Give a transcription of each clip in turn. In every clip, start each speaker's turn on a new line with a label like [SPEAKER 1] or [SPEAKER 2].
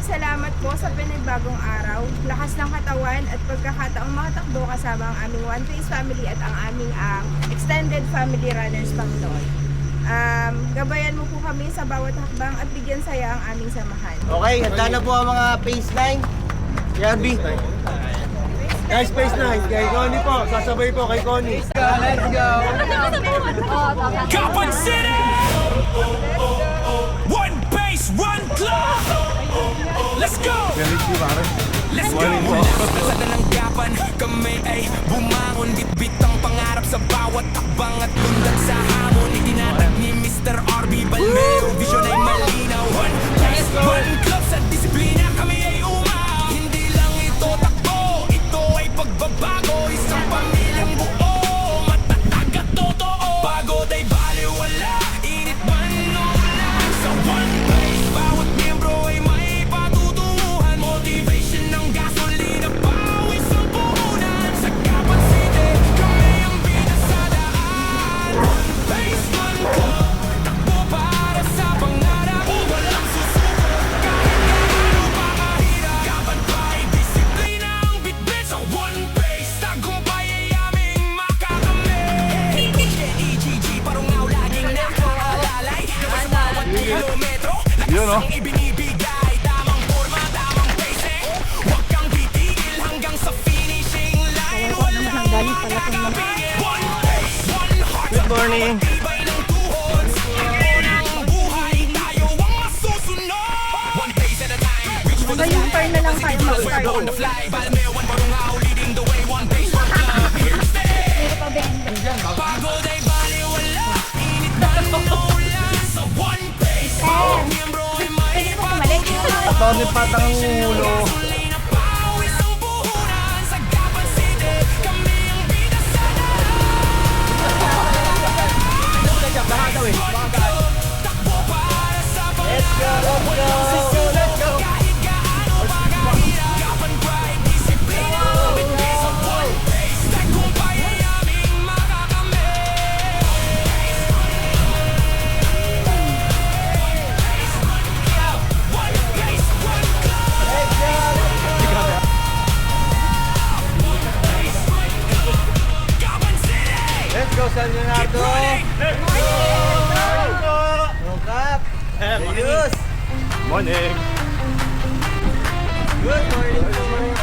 [SPEAKER 1] salamat po sa pinagbagong araw, lakas ng katawan at pagkakataong makatakbo kasama ang aming One Pace family at ang aming extended family runners, Panginoon. Gabayan mo po kami sa bawat hakbang at bigyan saya ang aming samahan.
[SPEAKER 2] Okay, handa na po ang mga pace line. Yarby. Guys, pace line. Kay Connie po. Sasabay po kay Connie. Let's go.
[SPEAKER 3] Kapan City! One Pace, one club! Let's go! Let's go! Sa dalang gapan, kami ay bumangon. Bitbit ang pangarap sa bawat takbang at lundag sa hamon. Itinatag ni Mr. RB Balmero. Vision ay malinaw. One Pace, one club. Sa disiplina kami ay umaw. Hindi lang ito takbo, ito ay pagbabago. Isang pamilyang buo, matatag at totoo. Pagod ay baliwala, init man o ulan. Sa One Pace, bawat miyembro ay may patutunguhan. Motivation ng gasolina, pawis ang puhunan. Sa Kapan City, kami ang binasadaan. One Pace, one club, takbo para sa pangarap. Walang susuko, kahit gaano pa kahirap. Kapan pa ay disiplina ang bitbit. Sa One Pace, tagumpay ay aming makakamit. EGG, parungaw laging nakaalalay. Sa bawat kilometro, lakas ang ibinibigay. Tamang forma, tamang pacing. Huwag kang titigil hanggang sa finishing line. Walang makakapigil. One Pace, one heart.
[SPEAKER 2] Good morning.
[SPEAKER 3] Tibay ng tuhod. Ng buhay, tayo ang masusunod. One pace at a time. Reach for the
[SPEAKER 1] Ngayong turn na lang tayo
[SPEAKER 3] We're
[SPEAKER 1] mag-start.
[SPEAKER 3] born to fly. Balmeo, one parungaw leading the way. One pace, one club. Here to stay. Pagod ay baliwala. Init man o ulan. Sa One Pace, bawat miyembro ay may patutunguhan.
[SPEAKER 2] Tony Patang ang ulo.
[SPEAKER 3] Gasolina, pawis ang puhunan. Sa Kapan City, kami ang binasadaan. Takbo para sa pangarap. Walang susuko, kahit gaano pa kahirap. Kapan pride, disiplina, bitbit. Sa One Pace, tagumpay ay aming makakamit. One Pace, one club. Kapan City!
[SPEAKER 2] Let's go, San Leonardo.
[SPEAKER 3] Let's
[SPEAKER 2] Rokap. Ayos.
[SPEAKER 4] Morning!
[SPEAKER 2] Good morning. Good morning.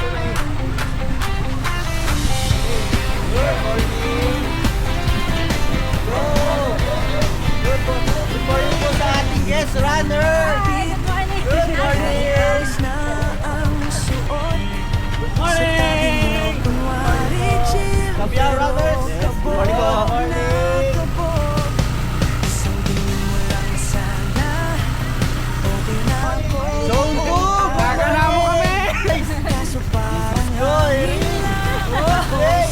[SPEAKER 2] Good morning. Go. Good morning po sa ating guest runner. Good morning. Good morning. Kabiyaw runners. Good morning po. Good morning. Zone 2. Gagana mo kami. Go, Erin. Okay.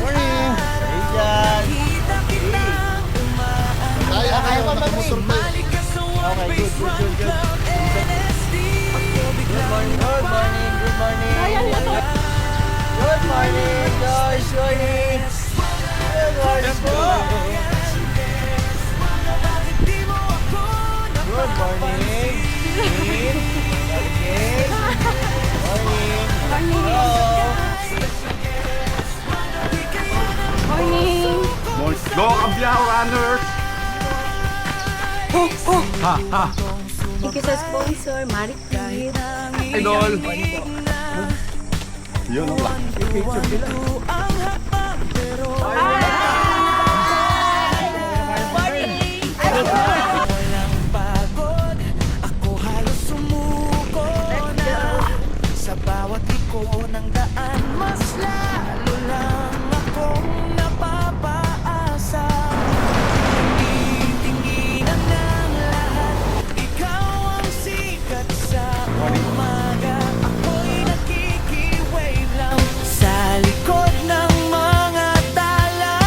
[SPEAKER 2] Morning. Hey, dyan. Kaya pa mag-motor ba? Okay, good. Good morning. Good morning. Good morning. Good morning, guys. Good morning po. Good morning.
[SPEAKER 1] Morning!
[SPEAKER 4] Go, Kabyao Runners!
[SPEAKER 1] Thank you sa sponsor, Marie Creed.
[SPEAKER 4] Idol! Yun ang lang.
[SPEAKER 3] Walang pagod, ako halos sumuko na. Sa bawat liko ng daan, mas lalo lang akong napapaasa. Titinginan ng lahat, ikaw ang sikat sa umaga. Ako'y nakikiwave lang sa likod ng mga tala.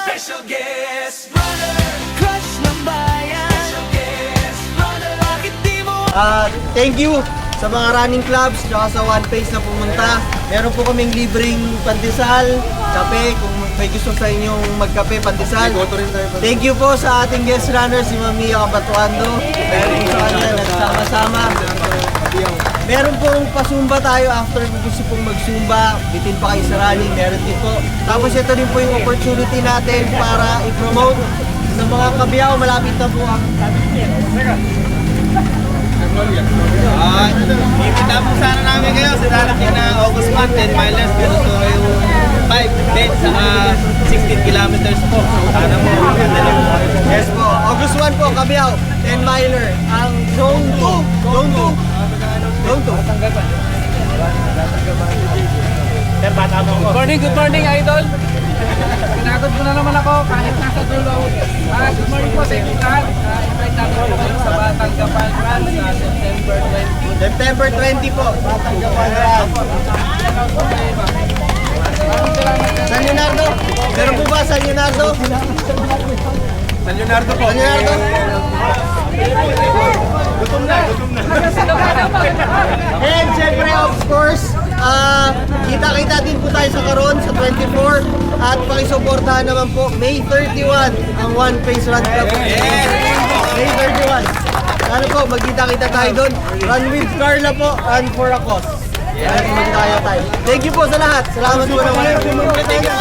[SPEAKER 3] Special guest runner, crush ng bayan. Special guest runner, bakit di mo
[SPEAKER 2] Thank you sa mga running clubs, tsaka sa One Pace na pumunta. Meron po kaming libreng pandesal, kape, kung may gusto sa inyong magkape, pandesal. Thank you po sa ating guest runner, si Ma'am Mia Cabatuando. Meron po sa kanya, nagsama-sama. Meron pong pasumba tayo after kung gusto pong magsumba, bitin pa kayo sa running, meron din po. Tapos ito din po yung opportunity natin para i-promote sa mga kabiyaw, malapit na po ang
[SPEAKER 5] Ipita po sana namin kayo sa darating na August 1, 10 miles. Pero so yung 5, 10, saka 16 kilometers po. Sana po.
[SPEAKER 2] Yes po, August 1 po, Kabiyaw, 10 miler, ang Zone 2. Zone 2. Zone 2.
[SPEAKER 5] Good morning, idol. Pinagod mo na naman ako kahit nasa dulo. Good morning po sa inyo lahat. Invite natin po kayo sa Batang Gapal Run sa September 20.
[SPEAKER 2] September 20 po, Batang Gapal Run. San Leonardo? Meron po ba San Leonardo?
[SPEAKER 5] San Leonardo po.
[SPEAKER 2] San Leonardo?
[SPEAKER 5] Gutom na.
[SPEAKER 2] And syempre, of course, kita-kita din po tayo sa Karon sa 24 at pakisuportahan naman po May 31 ang One Pace Run Club. May 31. Ano po, magkita-kita tayo doon. Run with Carla po, run for a cause. Ano po magkaya tayo. Thank you po sa lahat. Salamat po naman. Thank you.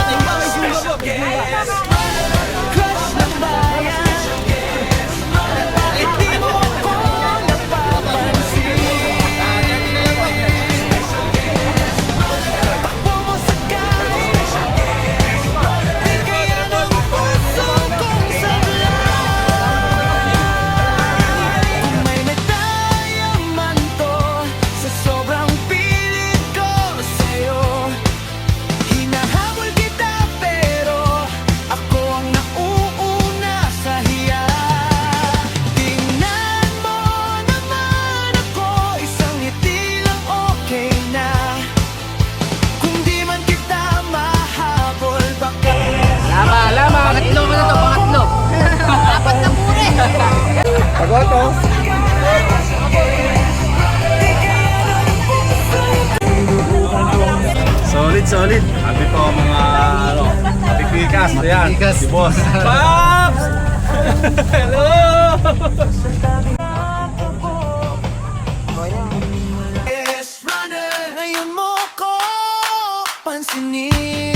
[SPEAKER 3] May medalya man to sa sobrang pilit ko sa'yo. Hinahabol kita pero ako ang nauuna sa hiya. Tingnan mo naman ako, isang ngiti lang okay na. Kung di man kita mahabol, baka
[SPEAKER 5] Lama. Pangatlo ko na to, pangatlo.
[SPEAKER 1] Apat na pure.
[SPEAKER 2] Pagoto.
[SPEAKER 4] Solid. Andi po mga kapipikas. Ayan, si boss.
[SPEAKER 5] Pops! Hello!
[SPEAKER 3] Yes, runner, ngayon mo ko pansinin.